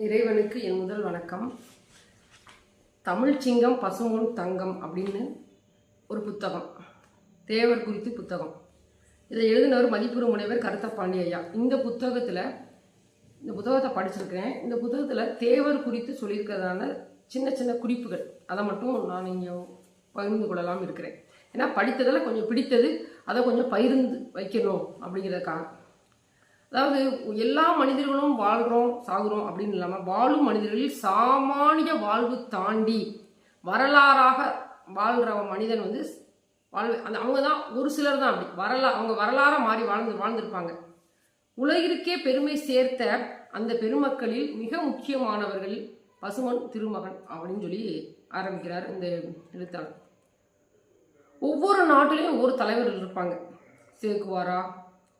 இறைவனுக்கு என் முதல் வணக்கம். தமிழ் சிங்கம் பசும்பொன் தங்கம் அப்படின்னு ஒரு புத்தகம், தேவர் குறித்து புத்தகம். இதை எழுதினவர் மதிப்புறு முனைவர் கருத்தப்பாண்டி ஐயா. இந்த புத்தகத்தை படிச்சிருக்கிறேன். இந்த புத்தகத்தில் தேவர் குறித்து சொல்லியிருக்கிறதான சின்ன சின்ன குறிப்புகள், அதை மட்டும் நான் இங்கே பகிர்ந்து கொள்ளலாம் இருக்கிறேன். ஏன்னா படித்ததில் கொஞ்சம் பிடித்தது, அதை கொஞ்சம் பகிர்ந்து வைக்கணும் அப்படிங்கிறதுக்காக. அதாவது எல்லா மனிதர்களும் வாழ்கிறோம் சாகுறோம் அப்படின்னு இல்லாமல், வாழும் மனிதர்களில் சாமானிய வாழ்வு தாண்டி வரலாறாக வாழ்கிற மனிதன் வந்து அவங்க தான் ஒரு சிலர் தான் அப்படி அவங்க வரலாறாக மாறி வாழ்ந்திருப்பாங்க. உலகிற்கே பெருமை சேர்த்த அந்த பெருமக்களில் மிக முக்கியமானவர்கள் பசும்பொன் திருமகன் அப்படின்னு சொல்லி ஆரம்பிக்கிறார் இந்த எழுத்தாளர். ஒவ்வொரு நாட்டிலையும் ஒவ்வொரு தலைவர்கள் இருப்பாங்க. சேகுவாரா,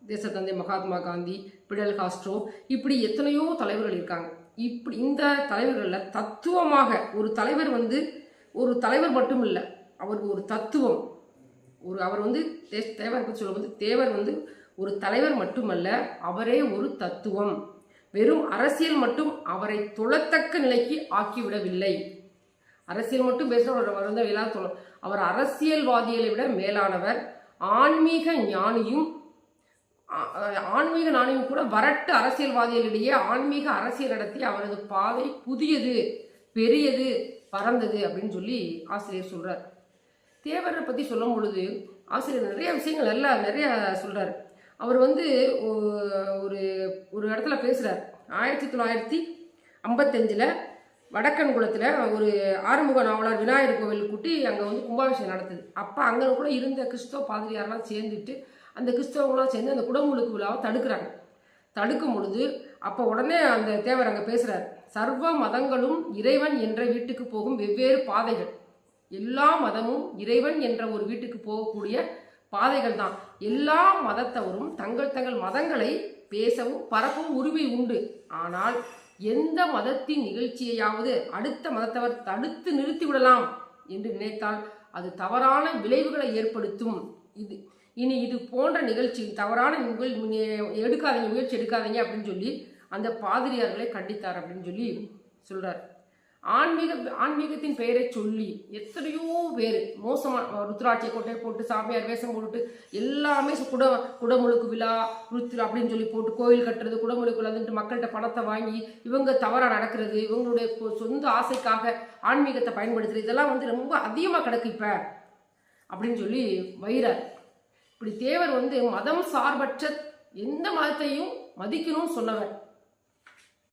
தேசத்தந்தை மகாத்மா காந்தி, பிடல் காஸ்ட்ரோ, இப்படி எத்தனையோ தலைவர்கள் இருக்காங்க. இப்படி இந்த தலைவர்களில் தத்துவமாக ஒரு தலைவர் வந்து ஒரு தலைவர் மட்டும் இல்லை, அவர் ஒரு தத்துவம். அவர் வந்து தேவர் பற்றி சொல்லும்போது, தேவர் வந்து ஒரு தலைவர் மட்டுமல்ல, அவரே ஒரு தத்துவம். வெறும் அரசியல் மட்டும் அவரை தொழத்தக்க நிலைக்கு ஆக்கிவிடவில்லை. அரசியல் மட்டும் பேசுகிறவர் வந்து அவர் அரசியல்வாதிகளை விட மேலானவர். ஆன்மீக ஞானியும் கூட வரட்டு அரசியல்வாதிகளிடையே ஆன்மீக அரசியல் நடத்தி அவரது பாதை புதியது, பெரியது, பறந்தது அப்படின்னு சொல்லி ஆசிரியர் சொல்றார். தேவரை பற்றி சொல்லும் பொழுது ஆசிரியர் நிறைய விஷயங்கள் நிறைய சொல்றாரு. அவர் வந்து ஒரு இடத்துல பேசுறார். 1955 வடக்கன்குளத்தில் ஒரு ஆறுமுக நாவலர் விநாயகர் கோவில் கூட்டி அங்கே வந்து கும்பாபிஷேகம் நடத்துது. அப்போ அங்கே கூட இருந்த கிறிஸ்தவ பாதிரியாரெல்லாம் சேர்ந்துட்டு அந்த கிறிஸ்தவங்களாம் சேர்ந்து அந்த குடமுழுக்கு விழாவை தடுக்கும் பொழுது அப்போ உடனே அந்த தேவர் அங்கே பேசுகிறார். சர்வ மதங்களும் இறைவன் என்ற வீட்டுக்கு போகும் வெவ்வேறு பாதைகள். எல்லா மதமும் இறைவன் என்ற ஒரு வீட்டுக்கு போகக்கூடிய பாதைகள் தான். எல்லா மதத்தவரும் தங்கள் மதங்களை பேசவும் பரப்பவும் உரிமை உண்டு. ஆனால் எந்த மதத்தின் நிகழ்ச்சியையாவது அடுத்த மதத்தவர் தடுத்து நிறுத்திவிடலாம் என்று நினைத்தால் அது தவறான விளைவுகளை ஏற்படுத்தும். இது போன்ற நிகழ்ச்சி தவறான முயற்சி எடுக்காதீங்க அப்படின்னு சொல்லி அந்த பாதிரியார்களை கண்டித்தார் அப்படின்னு சொல்லி சொல்றார். ஆன்மீகத்தின் பெயரை சொல்லி எத்தனையோ பேர் மோசமாக ருத்ராட்சிய கோட்டை போட்டு சாமியார் வேஷம் போட்டு எல்லாமே குடமுழுக்கு விழா அப்படின்னு சொல்லி போட்டு கோயில் கட்டுறது, குடமுழுக்கு விழாதுன்ட்டு மக்கள்கிட்ட பணத்தை வாங்கி இவங்க தவறாக நடக்கிறது, இவங்களுடைய சொந்த ஆசைக்காக ஆன்மீகத்தை பயன்படுத்துறது, இதெல்லாம் வந்து ரொம்ப அதிகமாக கிடக்கு இப்ப அப்படின்னு சொல்லி வைரார். இப்படி தேவர் வந்து மதம் சார்பற்ற எந்த மதத்தையும் மதிக்கணும்னு சொன்னவர்.